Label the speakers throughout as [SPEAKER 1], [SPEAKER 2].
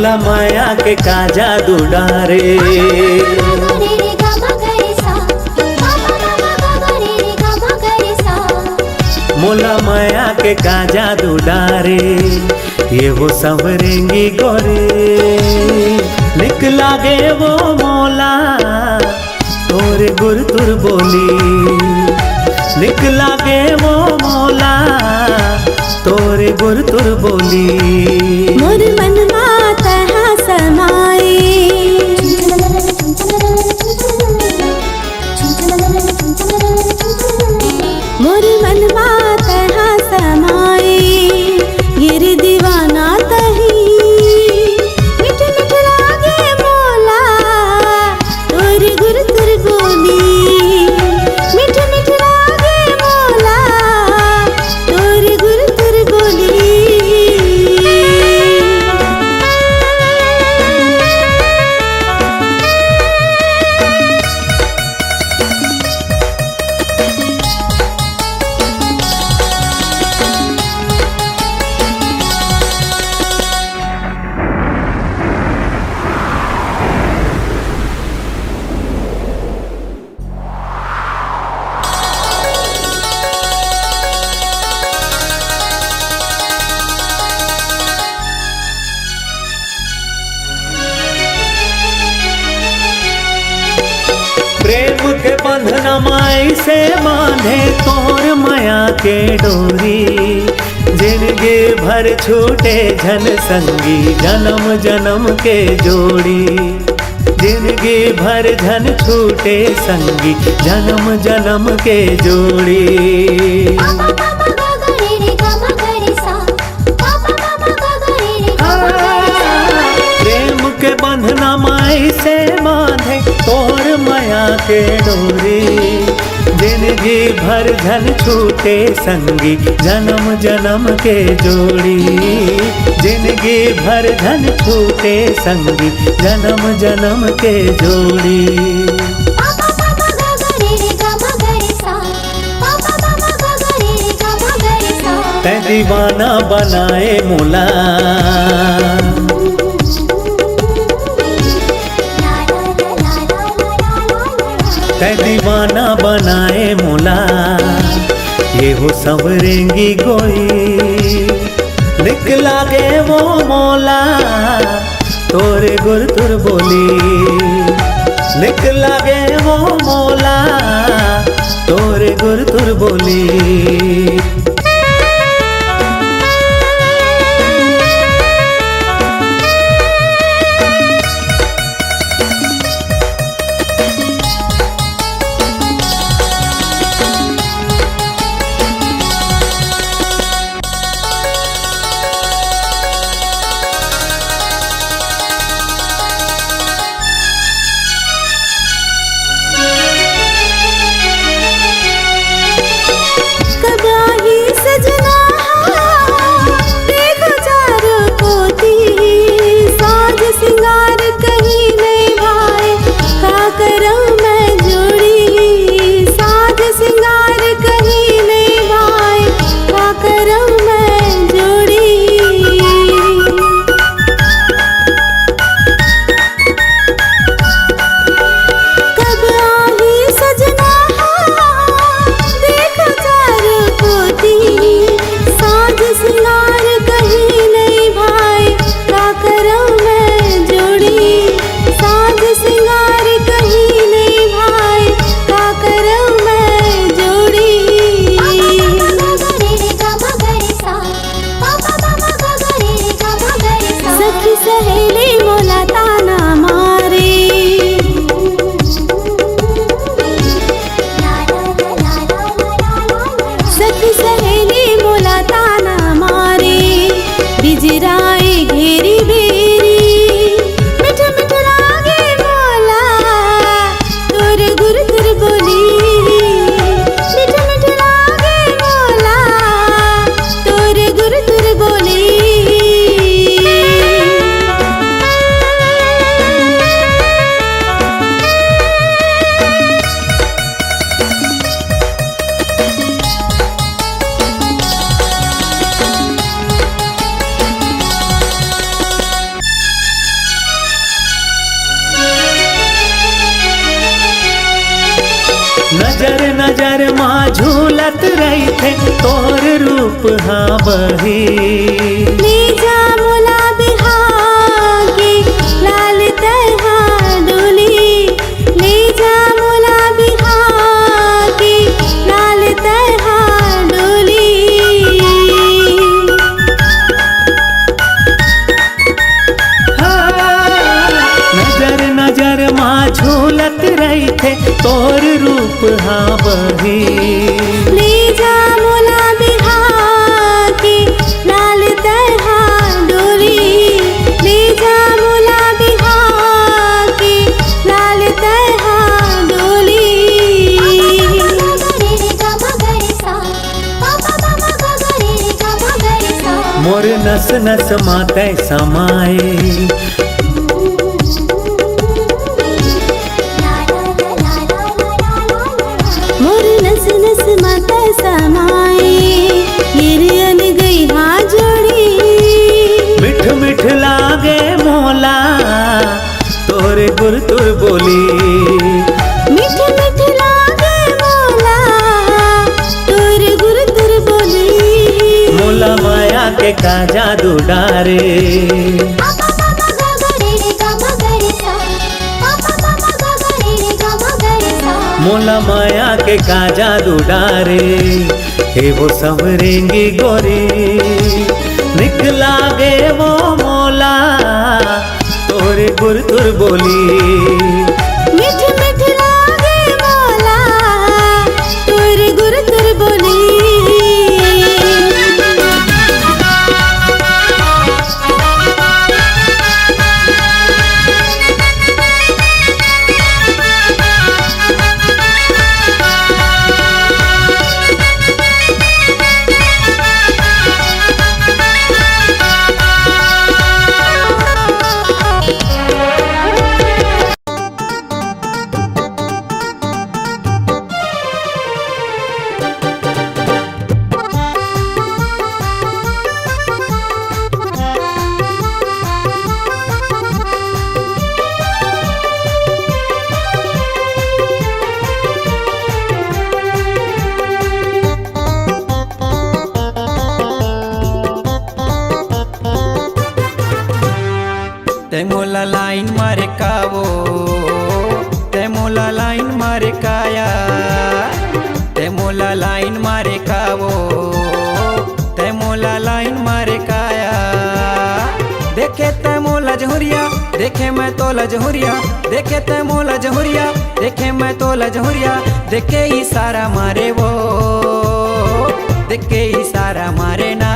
[SPEAKER 1] मोला माया के का जादू डारे। मोला माया के का जादू डारे, ये वो संवरेंगी गोरे। निक लागे वो मोला तोरे गुर तुर बोली। निक लागे वो मोला तोरे गुर तुर बोली।
[SPEAKER 2] मोर मनवा तहाँ समाए, मोर मनवा तहाँ समाए। ये रे दीवाना तही मिठ मिठ लागे मोला तोरे गुर तुर बोली। मिठ मिठ लागे मोला तोरे गुर तुर बोली।
[SPEAKER 1] प्रेम के बंधन माई से बांधे तोर माया के डोरी। जिंदगी भर छूटे झन संगी जन्म जन्म के जोड़ी। जिंदगी भर झन छूटे संगी जन्म जन्म के जोड़ी। प्रेम के बंधन माई से बांधे तोर माया के डोरी। जिंदगी भर झन छूटे संगी जन्म जन्म के जोड़ी। जिंदगी भर झन छूटे संगी जन्म जन्म के जोड़ी। तै दीवाना बनाए मोला, तै दीवाना बनाए मोला। ये हो संवरेंगी गोई। निक लागे वो मोला तोरे गुर तुर बोली। निक लागे वो मोला तोरे गुर तुर बोली।
[SPEAKER 2] कबाही
[SPEAKER 1] नजर नजर माँ झूलत रही थे तोर रूप हाँ बही।
[SPEAKER 2] ले जा मोला बिहागे लाल तहा डोली, ले जा मोला बिहागे लाल तहा डोली।
[SPEAKER 1] नजर नजर माँ झूलत रही थे तोर रूप हाँ बही।
[SPEAKER 2] ले जा मोला बिहागे लाल तहा डोली, ले जा मोला बिहागे लाल तहा डोली।
[SPEAKER 1] मोर नस नस माते समाए,
[SPEAKER 2] मोर नस नस माता समाए, गिर अन गई हाँ जोड़ी।
[SPEAKER 1] मिठ मिठ लागे मोला तोरे गुर तुर बोली।
[SPEAKER 2] मिठ मिठ लागे मोला तोर गुर तुर बोली।
[SPEAKER 1] मोला माया के का जादू डारे, मोला माया के का जादू डारे। हे वो संवरेंगी गोरी निकला गे वो मोला तोरे गुर तुर बोली।
[SPEAKER 2] मिठ मिठ लागे मोला तोर गुर तुर बोली।
[SPEAKER 3] ते मोला लाइन मारे कावो, ते मोला लाइन मारे काया, ते मोला लाइन मारे कावो, ते मोला लाइन मारे काया। देखे ते मोला जहुरिया, देखे मैं तो लजहुरिया, देखे ते मोला जहुरिया, देखे मैं तो लजहुरिया। देखे इशारा मारे वो, देखे इशारा मारे ना।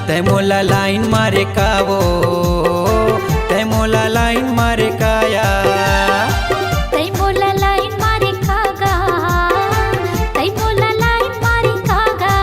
[SPEAKER 3] तै मोला लाइन मारे कावो, तै मोला लाइन मारे काया।
[SPEAKER 4] तै मोला लाइन मारे कागा, तै मोला लाइन मारे कागा।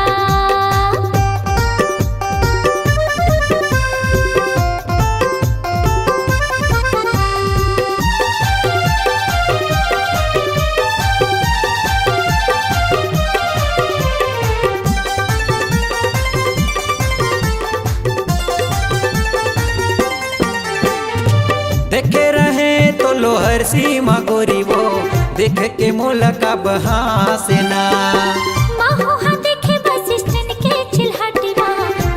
[SPEAKER 3] देखे रहे तो लोहर सीमा गोरी वो, देख के मोला का बहासेना।
[SPEAKER 4] माहुहा देखे बस स्टैंड के चिल्हाटीवा,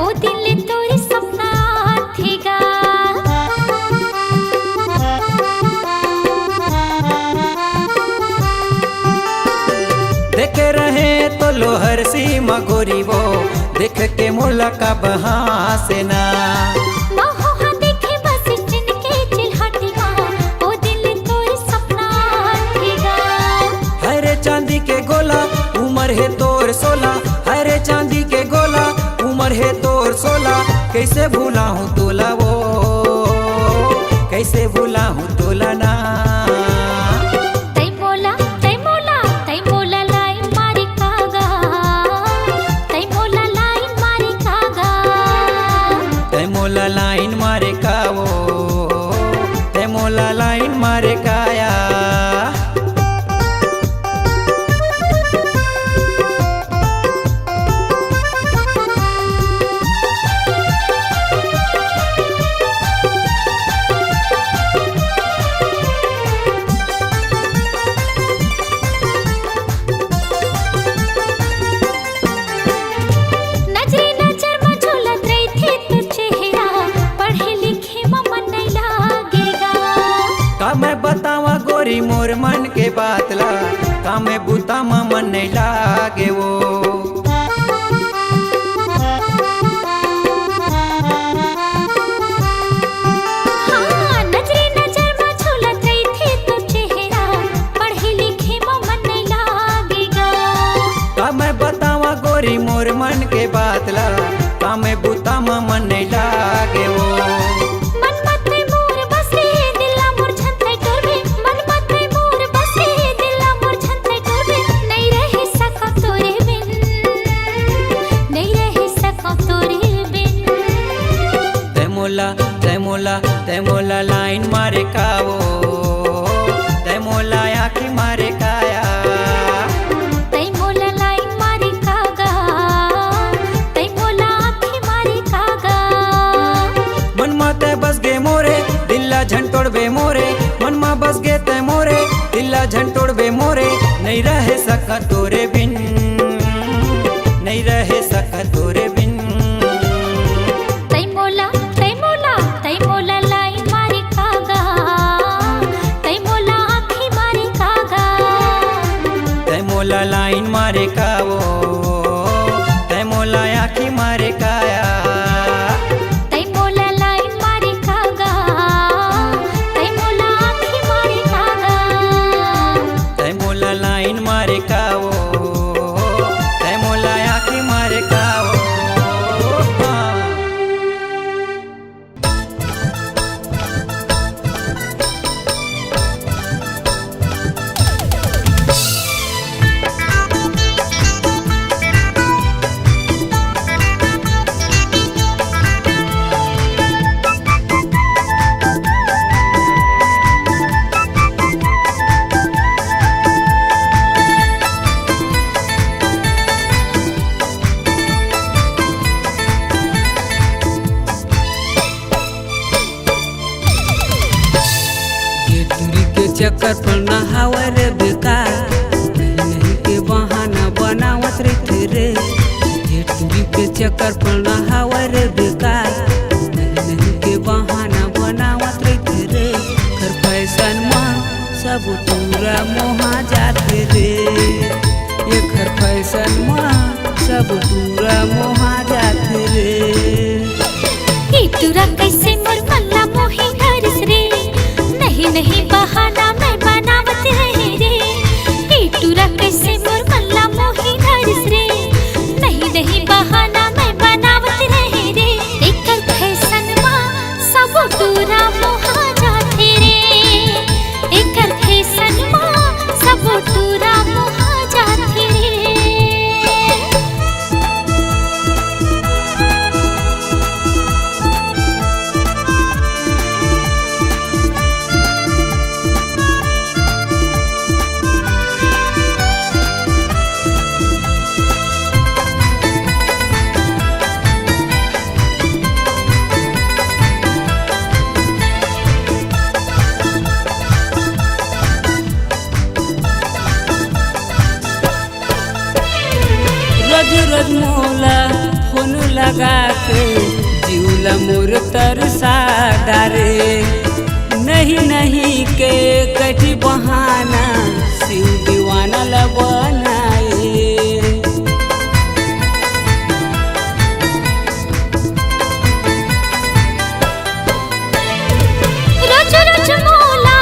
[SPEAKER 4] ओ दिल तोरी सपना थेगा।
[SPEAKER 3] देखे रहे तो लोहर सीमा गोरी वो, देख के मोला का बहासेना। चांदी के गोला उमर है तोर 16, हरे चांदी के गोला उमर है तोर 16। कैसे भूला हूँ तोला वो, कैसे भूला हूँ तोला ना।
[SPEAKER 4] तै मोला
[SPEAKER 3] मोर मन के बातला कामे बूता में मन नहीं लागे वो।
[SPEAKER 4] हाँ, नजरे नजर में झूलत रही थी तो चेहरा पढ़े लिखे में मन नहीं लागेगा।
[SPEAKER 3] कामे बतावा गोरी मोर मन के बातला कामे बूता में मन नहीं लागे वो।
[SPEAKER 4] मन मत मोर बसे दिला मोर झंझे टोरे, मन मत मोर बसे दिला मोर झंझे टोरे। नहीं रह सका तोरे बिन, नहीं रह सका तोरे बिन।
[SPEAKER 3] तै मोला लाइन मारे कावो, तै मोला आँखी मारे काया।
[SPEAKER 4] तै मोला लाइन मारे कागा, तै मोला आँखी मारे कागा।
[SPEAKER 3] मन मा तै बस गे मोरे दिल्ला झन तोड़बे मोरे, मन मा बस गे तै मोरे दिल्ला झन तोड़बे मोरे। नहीं रह सका तोरे बिन, नहीं रह सका तोरे बिन।
[SPEAKER 4] तै मोला लाइन मारे कागा, तै मोला आँखी मारे कागा।
[SPEAKER 3] तै मोला लाइन मारे कावो, तै मोला आँखी मारे काया।
[SPEAKER 4] तै मोला लाइन मारे कागा, तै मोला आँखी मारे कागा।
[SPEAKER 3] तै मोला लाइन मारे कावो, तै मोला आँखी मारे कावो।
[SPEAKER 5] चक्कर पर नहावर बेकार, नहीं के बहाना बनावत रहते रे। ये टूरी के चक्कर पर नहावर बेकार, नहीं के बहाना बनावत रहते रे। कर फैशन मां सब पूरा मोहा जाते रे, ये खर फैशन मां सब पूरा मोहा जाते रे।
[SPEAKER 4] ई तुरा कैसे मोर मल्ला मोही हरस रे, नहीं नहीं बहाना मैं बनावत रहे रे। ई तुरा कैसे मोर मल्ला मोही हरस रे, नहीं नहीं बहाना मैं बनावत रहे रे। एकर फैशन मां सब तुरा मोहा जाते रे, एकर फैशन मां सब तुरा मोहा जाते रे।
[SPEAKER 5] रोज रोज मोला फोन लगा के जीवला मोर तरसा डारे। नहीं नहीं के कटी बहाना शिव दीवाना ला बनाए।
[SPEAKER 4] रोज रोज मोला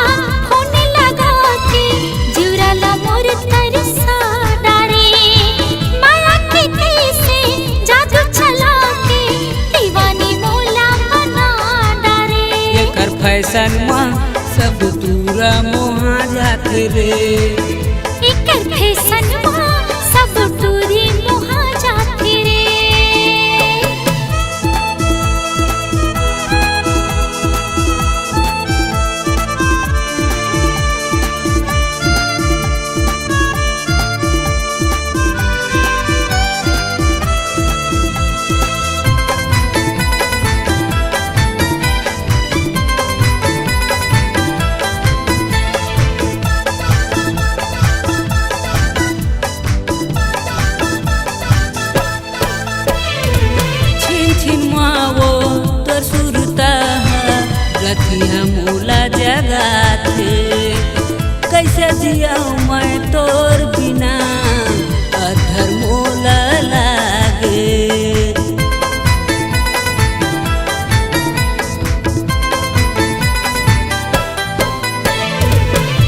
[SPEAKER 4] फोन लगा के जीवला मोर तरसा डारे। माया के कैसे जादू चला के दीवानी मोला बना डारे।
[SPEAKER 5] ये कर फैशन मां सब दूरा मोहा जाते रे।
[SPEAKER 4] एकर फैशन मां सब टूरी मोहा जाते रे।
[SPEAKER 5] रतिया मोला जगा थे कैसे जिया मैं तोर बिना अधर मोला लागे।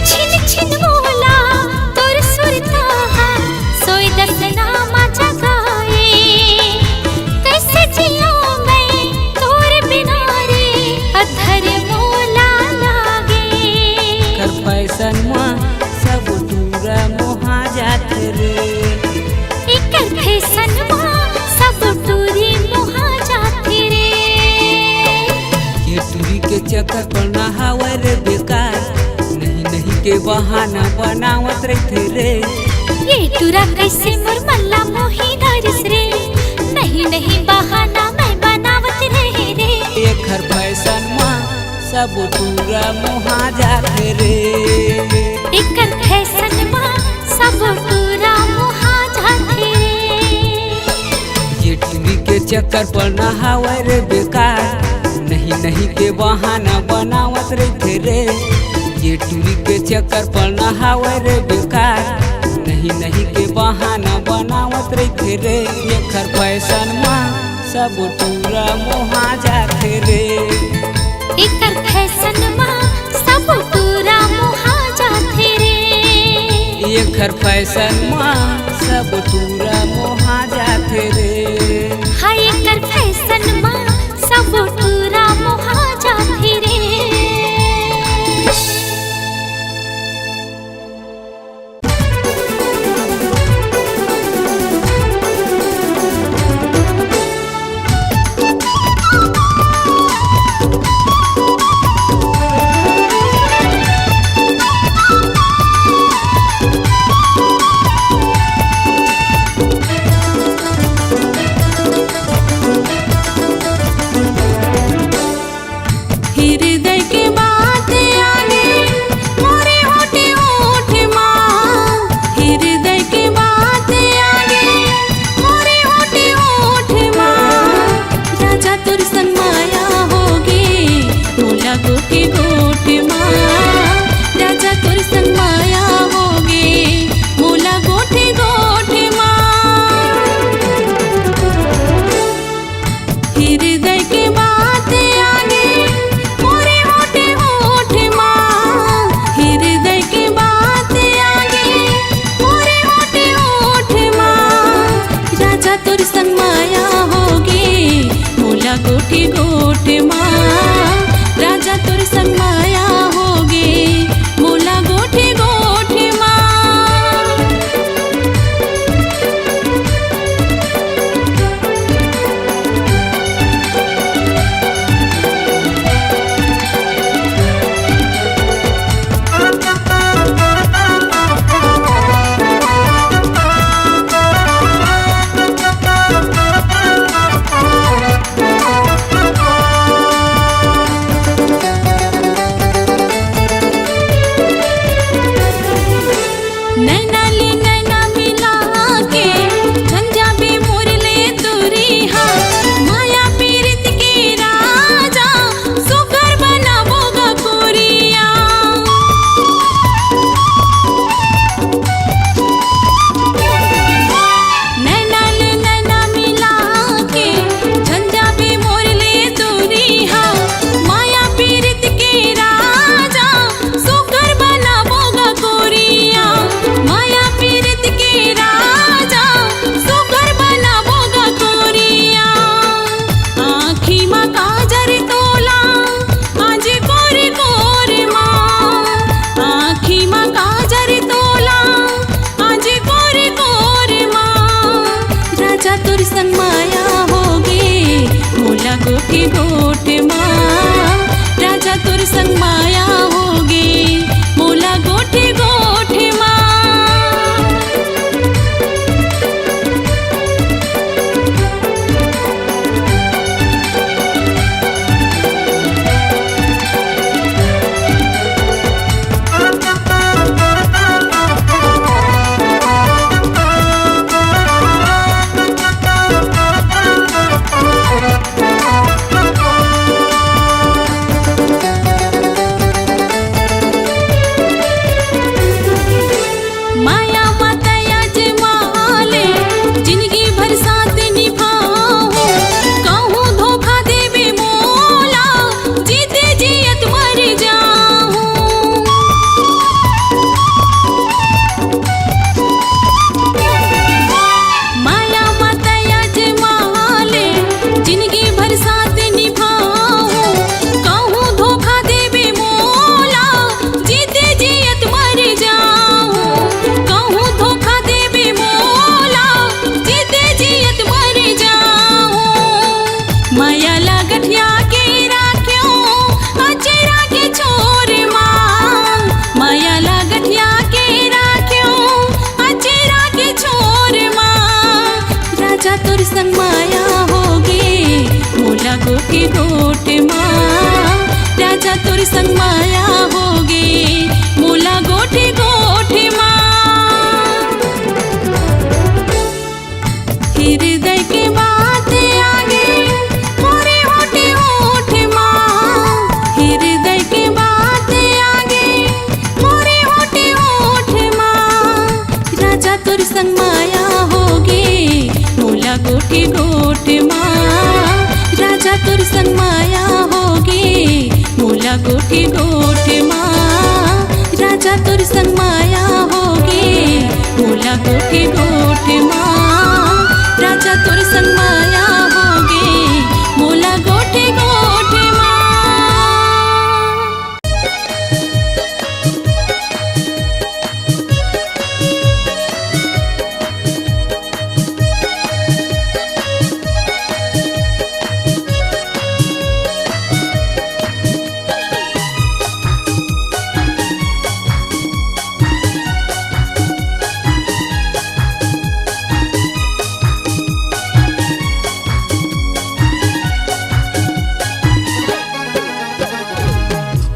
[SPEAKER 4] छिन छिन मोला तोर सुरता सोई दसना माझा गाए। कैसे जिया मैं तोर बिना रे अधर मोला लागे।
[SPEAKER 5] कर पैसन माँ सब दूरा मोहा जात रे।
[SPEAKER 4] एकर फैशन माँ सब टूरी मोहा जाते रे।
[SPEAKER 5] ये टूरी के चक्कर पर ना हावर बेकार, नहीं नहीं के बहाना बनावत रहते रे।
[SPEAKER 4] ये टूरा कैसे मोर मल्ला मोही नरस रे। नहीं नहीं बहाना मैं बनावत रहे रे।
[SPEAKER 5] एकर फैशन माँ सब टूरा मोहा जाते रे।
[SPEAKER 4] एकर फैशन माँ सब टूरा मोहा जाते रे।
[SPEAKER 5] ये टूरी के चक्कर पर ना हावर बेकार, नहीं नहीं के बहाना बनावत रहते रे। ये टूरी के चक्कर पर ना हावर बेकार, नहीं नहीं के बहाना बनावत रहते रे। एकर फैशन माँ सब टूरा मोहा जाते रे।
[SPEAKER 4] एकर फैशन माँ सब टूरा मोहा जाते रे।
[SPEAKER 5] एकर फैशन माँ सब टूरा मोहा जाते रे।
[SPEAKER 4] हाय एकर फैशन माँ सब टूरा मोहा जाते रे।
[SPEAKER 2] हृदय के बात आगे मोरे होठे होठ माँ। हृदय के बात आगे मोरे होठे होठ माँ। राजा तोर संग माया होगे मोला गोठे गोठ माँ। राजा तोर संग माया होगे मोला गोठे गोठ माँ। हृदय के बात आगे मोरे होठे होठ माँ। हृदय के बात आगे मोरे होठे होठ माँ। राजा तोर संग माया होगे मोला गोठे गोठ माँ। राजा तोर संग माया होगे मोला गोठे गोठ माँ। तोर संग माया होगे मोला गोठे गोठे माँ हृदय के बात आगे मोरे होठे होठे माँ हृदय के बात आगे मोरे होठे होठे माँ राजा तोर संग माया होगे मोला गोठे गोठे माँ राजा तोर संग माया होगे मोला गोठे गोठे माँ राजा तोर संग माया होगे मोला गोठे गोठे माँ राजा तोर संग माया होगे मोला गोठे गोठे माँ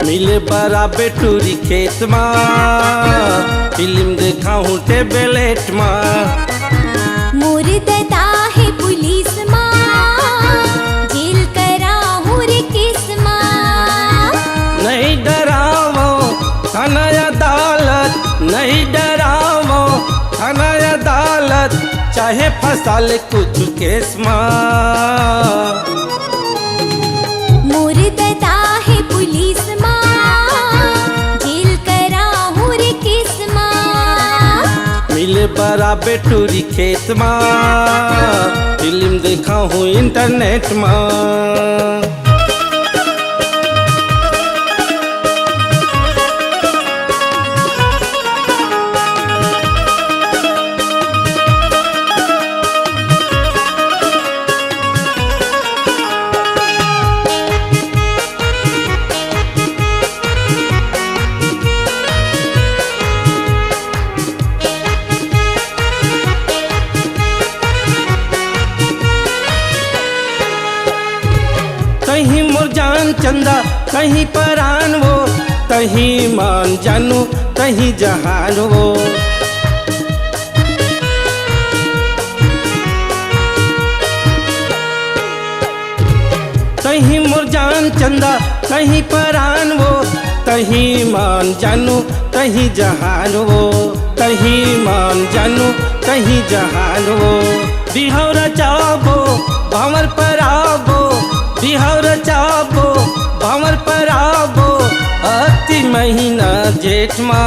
[SPEAKER 6] मिले बराबर टूरी खेत माँ फिल्म देखाऊं टेबलेट माँ
[SPEAKER 4] मोर ददा है पुलिस माँ जेल कराहूँ रे केस माँ
[SPEAKER 6] नहीं डरावो थाना अदालत नहीं डरावो थाना अदालत चाहे फंसा ले कुछ केस माँ
[SPEAKER 4] मोर ददा है पुलिस माँ जेल कराहूँ रे केस माँ
[SPEAKER 6] मिले बराबर टूरी खेत माँ फिल्म देखाऊं इंटरनेट माँ कहीं मोर जान चंदा कहीं परान वो कहीं मान जानू कहीं जहान वो कहीं मोर जान चंदा कहीं परान वो कहीं मान जानू कहीं जहान वो कहीं मान जानू कहीं जहान वो बिहौरा चाबो भंवर पर आबो बिहार चाबो भंवर पर आबो अति महीना जेठ माँ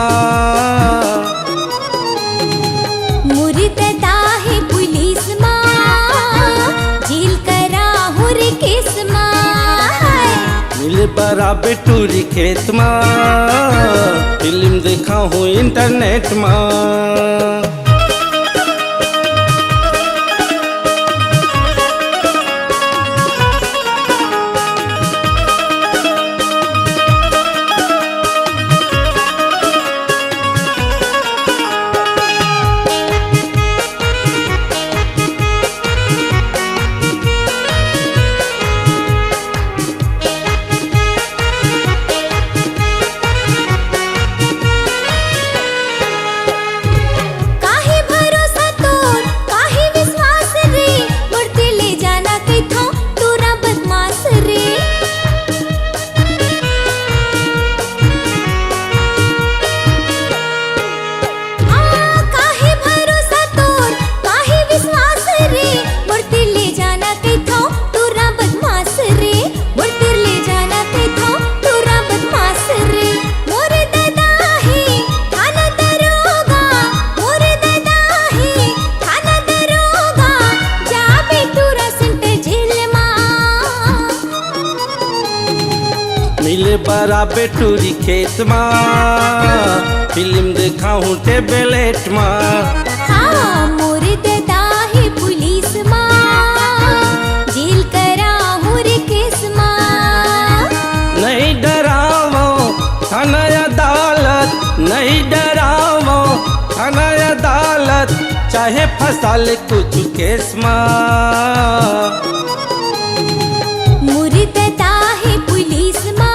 [SPEAKER 4] मोर ददा है पुलिस माँ जेल कराहूँ रे केस माँ
[SPEAKER 6] मिले बराबर टूरी खेत माँ फिल्म देखाऊं इंटरनेट माँ मिले बराबर टूरी खेत माँ फिल्म देखाऊं टेबलेट माँ
[SPEAKER 4] हाँ मोर ददा है पुलिस माँ जेल कराहूँ रे केस माँ
[SPEAKER 6] नहीं डरावो थाना अदालत नहीं डरावो थाना अदालत चाहे फंसा ले कुछ केस माँ
[SPEAKER 4] मोर ददा है पुलिस माँ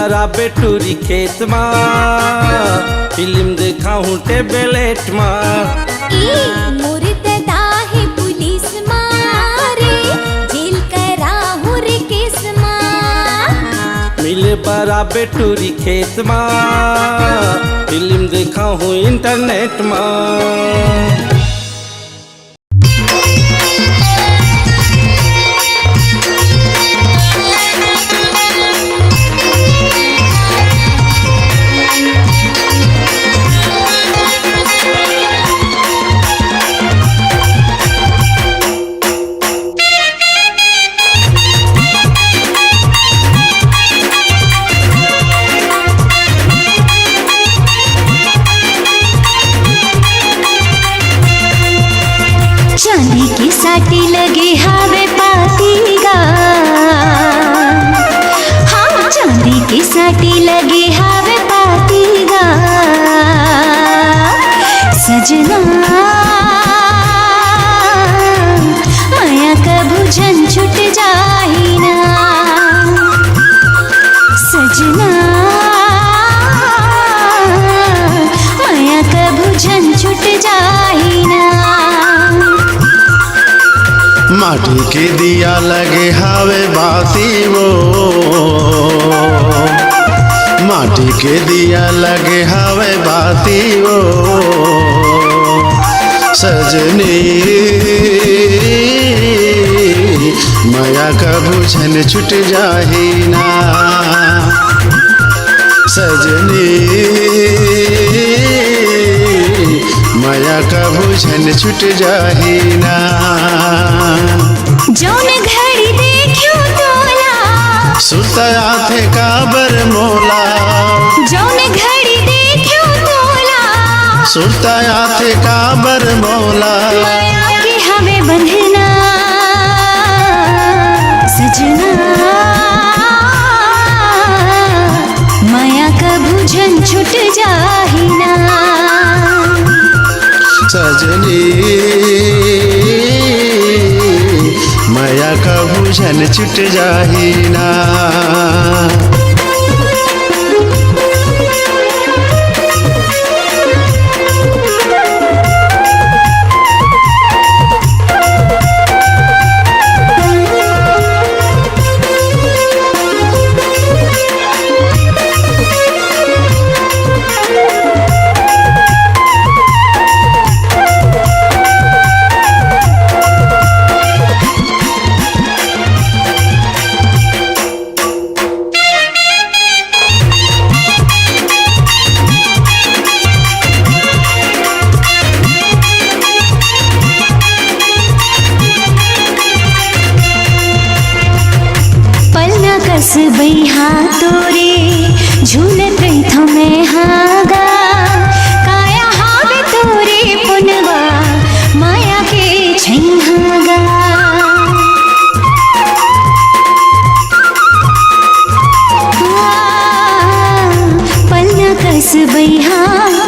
[SPEAKER 6] बरा बेटूरी खेत में फिल्म देखाऊं टेबलेट में
[SPEAKER 4] मोर दादा है पुलिस मारे जेल कराहू रे केस मा
[SPEAKER 6] मिले बरा बेटूरी खेत में फिल्म देखाऊं इंटरनेट में।
[SPEAKER 4] चांदी की साटी लगे हावे पातीगा, हाँ चांदी की साटी लगे हावे पातीगा सजना माया कभू झन छुट जाही ना सजना माया कभू झन छुट जाही ना।
[SPEAKER 7] माटी के दिया लगे हावे बाती वो, माटी के दिया लगे हावे बाती वो सजनी माया कभू झन छुट जाही ना सजनी माया कभू झन छुट जाही ना।
[SPEAKER 4] जौन घड़ी देखियो तोला
[SPEAKER 7] सुतया थे काबर मोला,
[SPEAKER 4] जौन घड़ी देखियो तोला
[SPEAKER 7] सुतया थे काबर मोला
[SPEAKER 4] माया के हमें बंधना सजना माया कभू झन छुट जाही ना
[SPEAKER 7] सजनी माया कभू झन छुट जाही ना।
[SPEAKER 4] कस बैहा तोरे झूलत थमे हागा काया हावे तोरे पुनवा माया के छैहागा पलना कस बैहा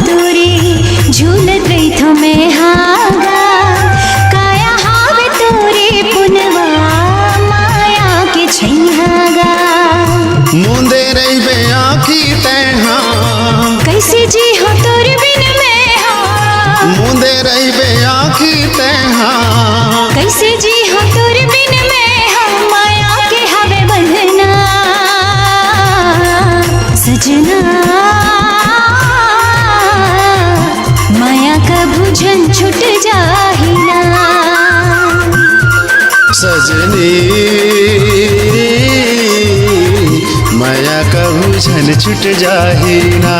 [SPEAKER 4] तोरे झूलत थमे हागा काया हावे तोरे पुनवा माया के छैहागा
[SPEAKER 7] मुंदे रही आँखी तैहा
[SPEAKER 4] कैसे जी हो तोर बिन में हाँ
[SPEAKER 7] मुंदे रही आँखी तैहा
[SPEAKER 4] कैसे जी हो तोर बिन में हाँ माया के हवे बंधना सजना माया कभू झन छुट जाही ना
[SPEAKER 7] सजनी माया कभू झन छुट जाही ना।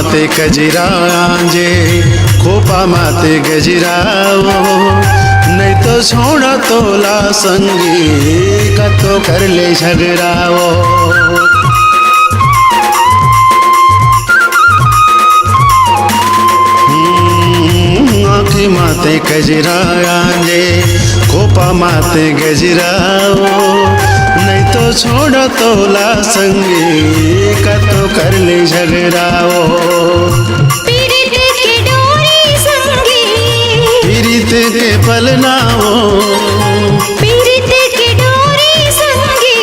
[SPEAKER 7] माते कजरा आंजे खोपा माते गजराओ नहीं तो छोड़ा तोला संगी कतो कर ले झगड़ाओ आँखी माते कजरा आंजे खोपा माते गजराओ नहीं तो छोड़ो तोला संगी कतो कर ले झगड़ाओ
[SPEAKER 4] पीरित के डोरी संगी
[SPEAKER 7] पीरित के पलनाओ
[SPEAKER 4] पीरित के डोरी संगी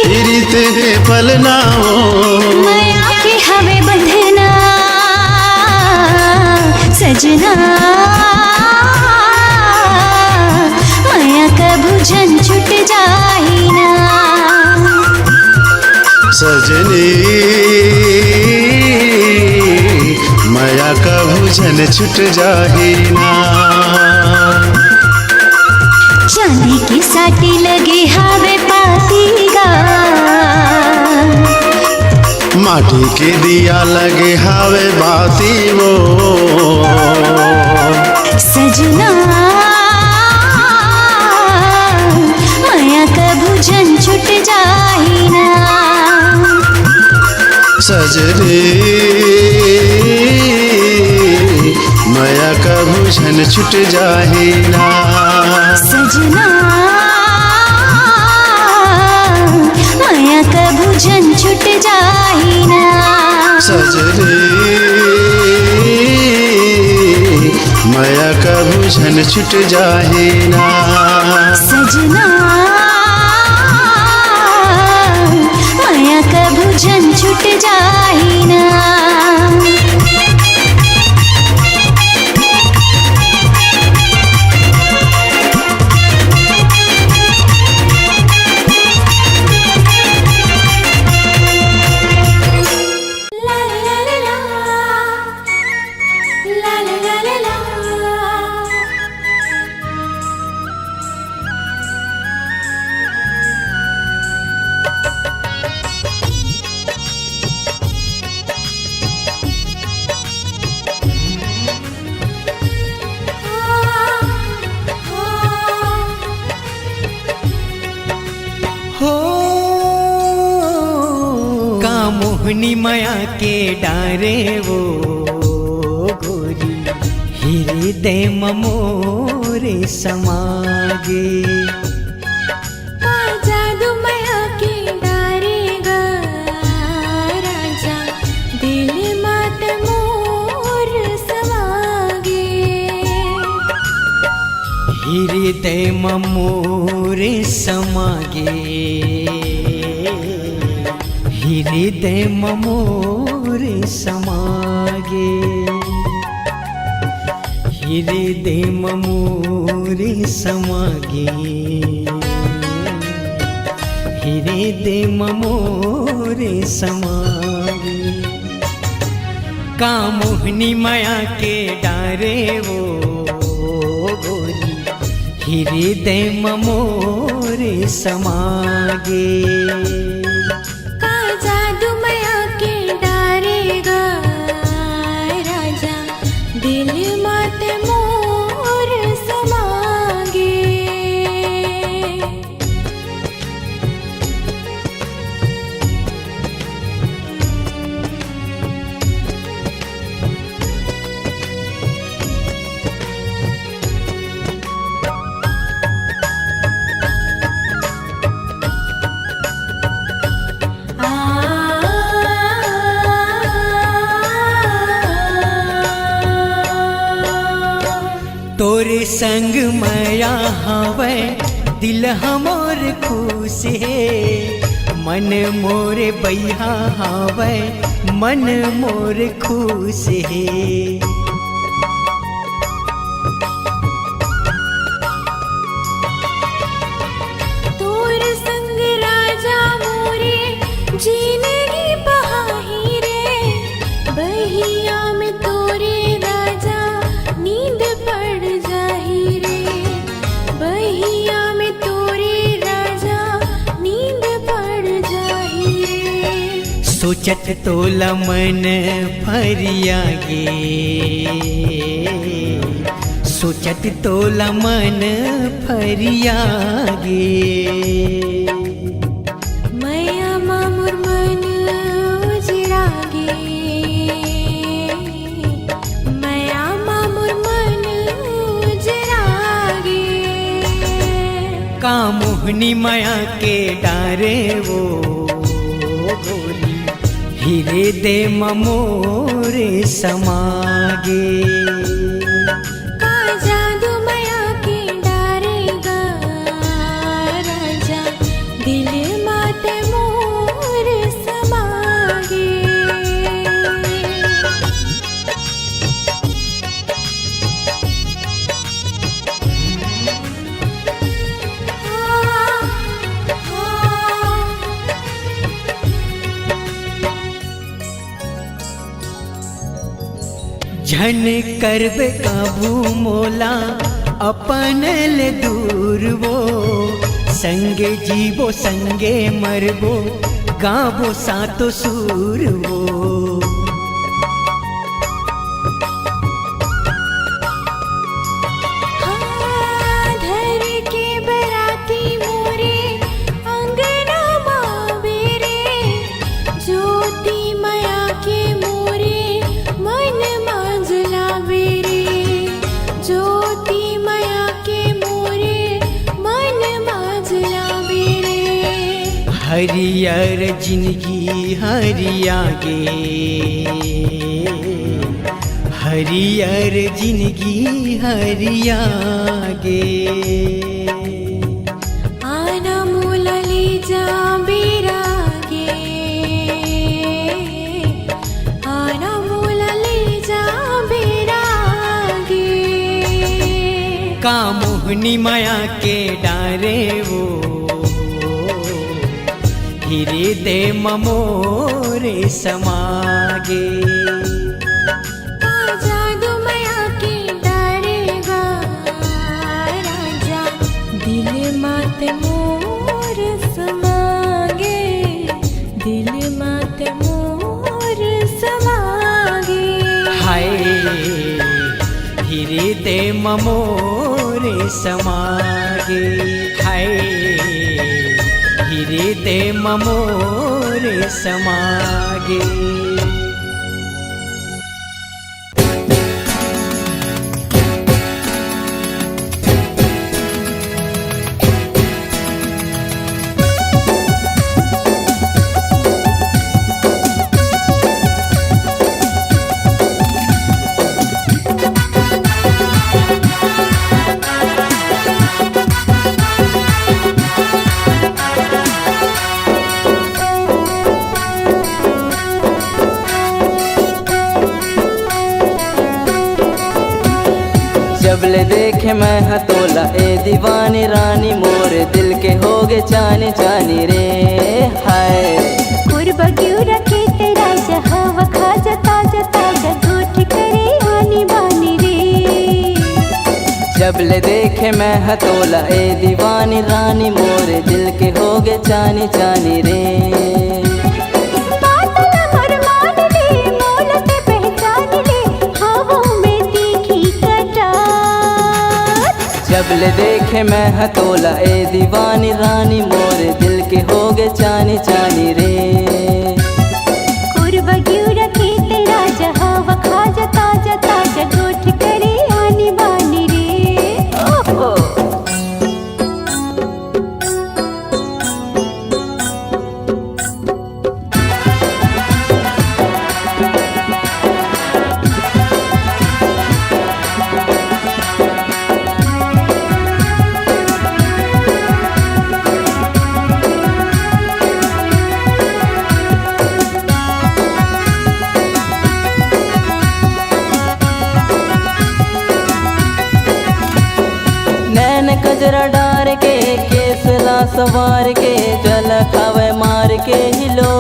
[SPEAKER 7] पीरित के पलनाओ
[SPEAKER 4] माया के हवे बंधना सजना माया का भुजन छूट जाही ना
[SPEAKER 7] सजनी माया का भुजन छुट जाही ना
[SPEAKER 4] चांदी की साटी लगे हावे पातीगा
[SPEAKER 7] माटी के दिया लगे हावे बाती वो
[SPEAKER 4] सजना माया का भुजन छूट जाही ना
[SPEAKER 7] सजनी माया का भूषण छुट जाही ना
[SPEAKER 4] सजना माया का भुजन छूट जाही ना
[SPEAKER 7] सजनी माया का भूषण छुट जाही ना
[SPEAKER 4] सजना माया का भुजन छूट जाही ना
[SPEAKER 3] हो का मोहनी माया के डारे वो गोरी हृदय मोरे समागे
[SPEAKER 2] जादू माया के डारेगा राजा दिल मात मोर समागे
[SPEAKER 3] हृदय मोरे समागे हृदय मोरे समागे हृदय मोरे समागे हृदय मोरे समागे का मोहनी माया के डारे वो गोरी हृदय मोरे समागे
[SPEAKER 2] का जादू माया के डारेगा राजा दिल मात मोर समागे
[SPEAKER 3] तोरे संग माया हवे दिल हमोर खुश है मन मोरे बैहा हवे मन मोर खुश है
[SPEAKER 2] तोर संग राजा मोरे जिंदगी बहाही रे बहिया में तोरे राजा नींद पड़ जाही रे बहिया में तोरे राजा नींद पड़ जाही रे
[SPEAKER 1] सोचत तोला मन फरिया गे, सोचत तोला मन फरिया गे।
[SPEAKER 2] माया मामुर मन उजड़ा गे, माया मामुर मन उजड़ा गे।
[SPEAKER 1] का मोहनी माया के डारे वो गोरी, हीरे दे ममोरे समागे।
[SPEAKER 2] का जादू माया के डारेगा राजा, दिल माते मोर समागे।
[SPEAKER 1] झन करबे काबू मोला अपन ले दूर वो, संगे जीवो संगे मरबो गाबो सातो सूर वो।
[SPEAKER 2] धर के बराती मोरे अंगना मावेरे, ज्योति माया के मोरे मन मांझला बेरे, ज्योति माया के मोरे मन मांझला बेरे।
[SPEAKER 1] हरियर जिंदगी हरिया गे, हरियर जिंदगी हरिया गे।
[SPEAKER 2] आना मोला ले जा बेरा गे, आना मोला ले जा बेरा गे।
[SPEAKER 1] का मोहनी माया के डारे वो, हीरे दे ममोरे समागे।
[SPEAKER 2] का जादू माया के डारेगा राजा, दिल मात मोर समागे, दिल मात मोर समागे।
[SPEAKER 1] हाय हीरे दे ममोरे समागे, हाय हीरे दे ममोरे समागे।
[SPEAKER 8] जबले देखे मैं हतोला ए दीवानी रानी, मोर दिल के होगे चानी चानी रे। हाय
[SPEAKER 2] कुर्बा क्यों रखे तेरा हवा खा जाता जाता, जगूठ करे आनी बानी रे।
[SPEAKER 8] जबले देखे मैं हतोला ए दीवानी रानी, मोर दिल के होगे चानी चानी रे। जबले देखे मैं हतोला ए दीवानी रानी, मोर दिल के होगे चानी चानी रे।
[SPEAKER 2] कुर्बा क्यों रखे तेरा हवा खा जाता जाता, जगूठ करे आनी बानी रे। ओहो
[SPEAKER 8] कजरा डार के केसला सवार के, जल खावे मार के हिलो।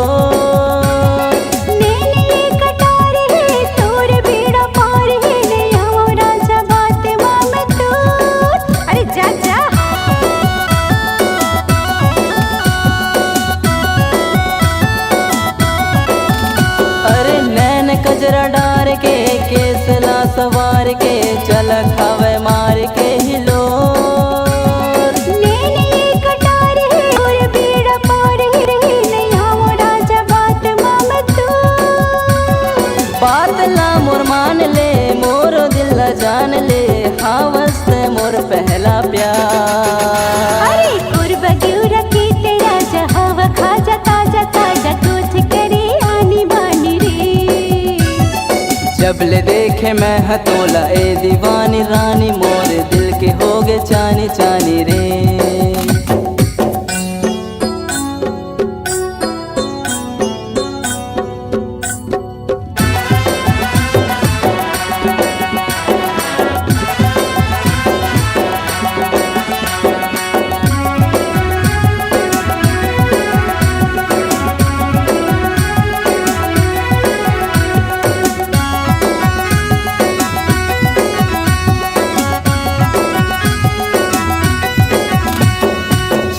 [SPEAKER 8] जब ले देखे मैं हतोला ए दीवानी रानी मोरे दिल के होगे चानी चानी रे।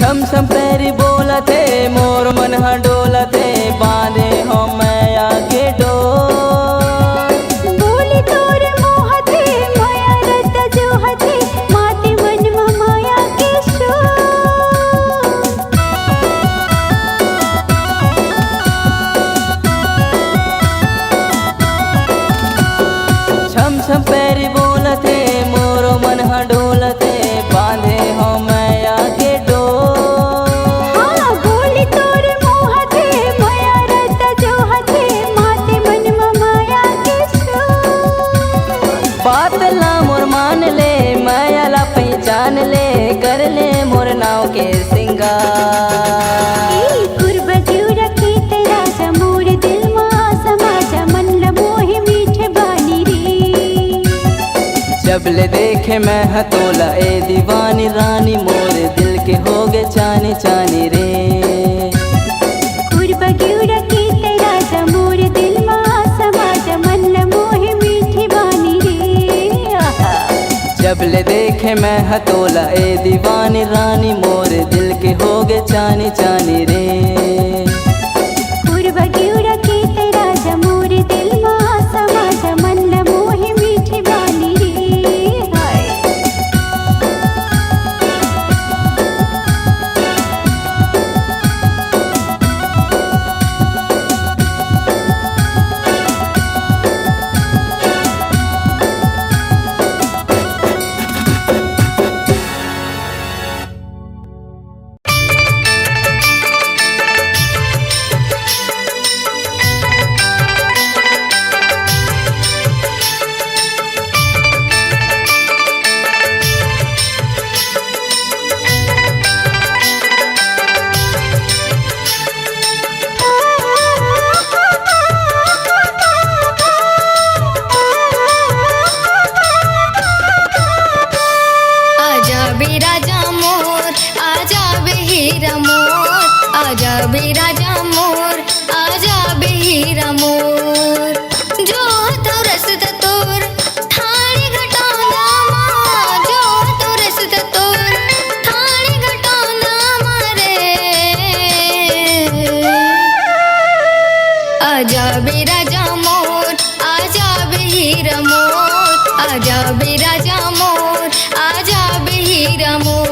[SPEAKER 8] छम छम पैरी बोला थे मोर मन डोला थे बांधे हो मैं आगे डोर।
[SPEAKER 2] बोली तोर मोह थे माया रत जो हथे माते मन माया के शोर।
[SPEAKER 8] छम छम पैरी बोला थे मोर मन डोला थे बांधे हो मैं आगे डोर।
[SPEAKER 2] हाँ बोली तोर मोह थे माया रत जो हथे माते मन माया के शोर।
[SPEAKER 8] बात ला मोर मान ले माया ला पहचान ले कर ले मोर नाव के सिंगार।
[SPEAKER 2] कुर्ब क्यों रखी तेरा जमूर दिल मा समाजा मन ल मोहि मीठे बानी रे।
[SPEAKER 8] जब ले देखे मैं हतोला ए दीवानी रानी मोरे दिल के होगे चानी चानी रे।
[SPEAKER 2] कुर्ब क्यों रखी तेरा जमूर दिल मा समाजा मन ल मोहि मीठे बानी रे। आहा।
[SPEAKER 8] जब ले देखे मैं हतोला ए दीवानी रानी मोरे दिल के होगे चानी चानी रे।
[SPEAKER 2] कुर्ब क्यों रखी तेरा जमूर दिल मा समाजा मन ल मोहि मीठे बानी रे। हाय।
[SPEAKER 4] आजा बे राजा मोर, आजा बे हीरा मोर, आजा बे राजा मोर, आजा बे हीरा मोर। जो तो रसद तोर थाने घटाना माँ, जो तो रसद तोर थाने घटाना मारे। आजा बे राजा मोर, आजा बे हीरा मोर, आजा बे राजा मोर, आजा बे हीरा मोर।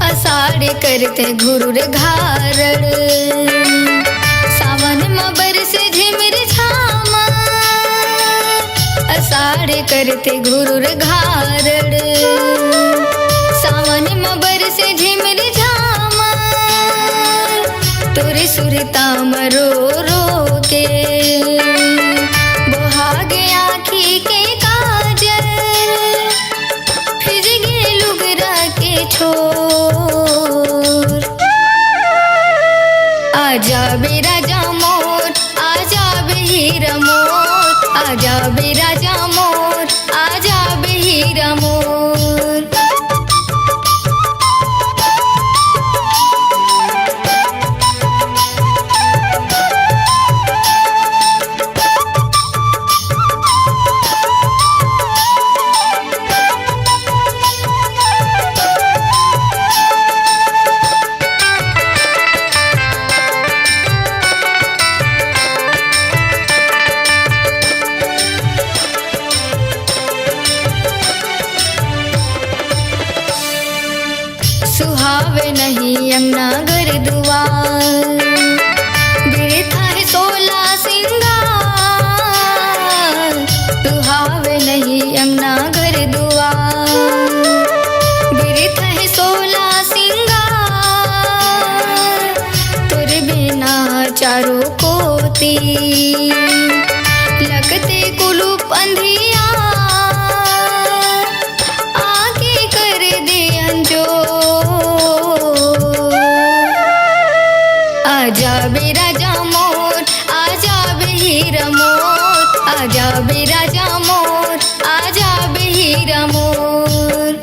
[SPEAKER 4] आषाढ़ करते घुरुर घारड़, सावन में बरसे झिमिर झामा। आषाढ़ करते घुरुर घारड़, सावन में बरसे झिमिर झामा। तोरे सुरता मरो रो के बोहागे आँखी के काजल, फिर गे लुगरा के छोर। आजा बे राजा मोर, आजा बे हीरा मोर, आजा बे राजा मोर, आजा बे हीरा मोर। तुहावे नहीं अंगना घर दुआर बिरथा है 16 सिंगार तुहावे नहीं अंगना घर दुआर बिरथा है 16 सिंगार तुर बिना चारों कोती लगते कुलूप अंधिया आके कर दे अंजो आजा बे राजा मोर आजा बे हीरा मोर आजा बे राजा मोर आजा बे हीरा मोर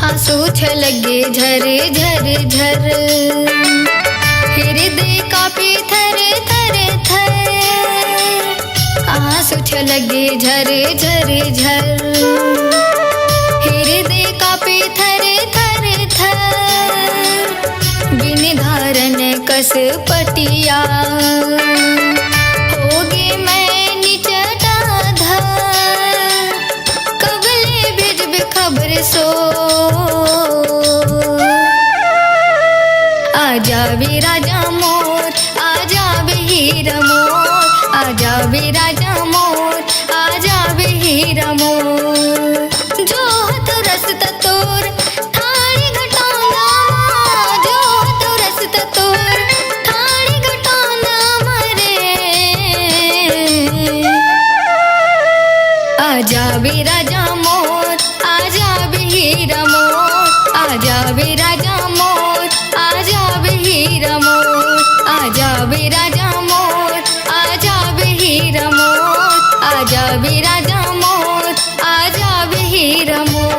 [SPEAKER 4] आंसू छलगे झर झर झर हृदय कापे थर थर थर आंसू छलगे झर झर झर हृदय कापे थर थर थर बिन धारण कस पटिया होगे मैं निचटा धर कबले भेजब खबर सो आजा बे राजा मोर आजा बे हीरा मोर आजा बे राजा मोर आजा बे हीरा मोर जो तो रसता तोर थाड़ी घटाना जो तो रसता तोर थाड़ी घटाना मरे आजा बे राजा मोर आजा बे हीरा मोर आजा बे राजा मोर आजा बे हीरा मोर आजा बे राजा मोर आजा बे हीरा मोर आजा बे राजा मोर आजा बे हीरा मोर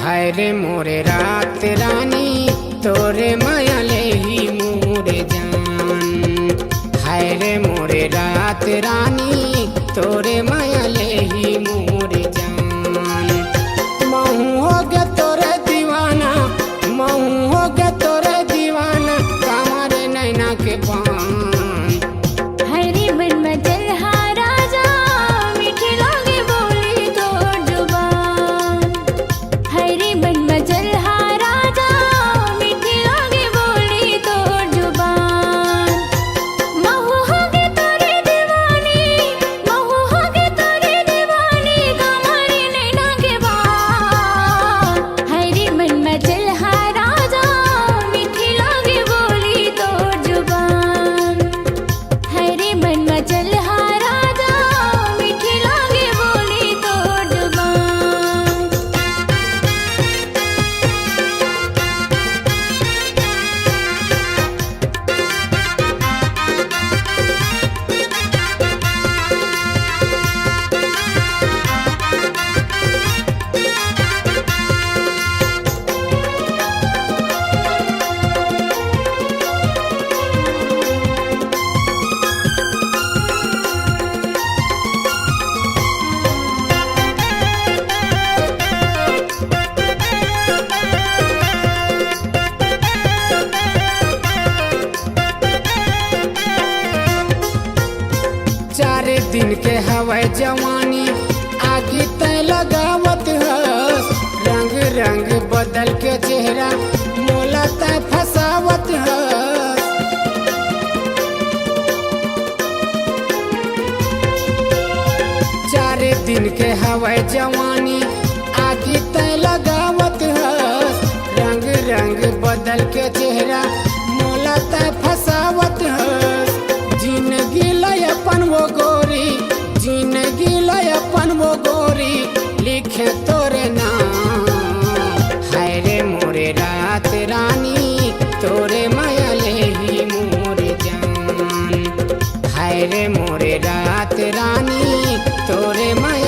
[SPEAKER 5] हाय रे मोरे रात रानी तोरे माया ले ही मोरे जान हाय रे मोरे रात रानी तोरे माया ले ही मोरे जान महू हो गया तोरे दीवाना महू हो गया तोरे दीवाना कमरे नैना के पान
[SPEAKER 2] हरी बन मचल हा राजा मीठी लागे बोली तोर जुबान हरी बन मचल हा राजा मीठी लागे बोली तोर जुबान महू हो गे तोरे दीवानी महू हो गे तोरे दीवानी कमरे नैना के बान हरी बन मचल हा राजा मीठी लागे बोली तोर जुबान हरे बन मचल हा राजा मीठी लागे बोली तोर जुबान
[SPEAKER 5] चारे दिन के हवा जवानी आगे तय लगावत हस रंग रंग बदल के चेहरा मोला तय फसावत हस
[SPEAKER 9] दिन के हवाई जवानी आगे तय लगावत हस रंग रंग बदल के चेहरा मोला तय फसावत हस जिंदगी लय अपन वो गोरी जिंदगी लय अपन वो गोरी लिखे तोरे नाम हाय रे मोरे रात रानी तोरे माया ले ही मोरे जान हाय रे मोरे रात रानी तोरे माया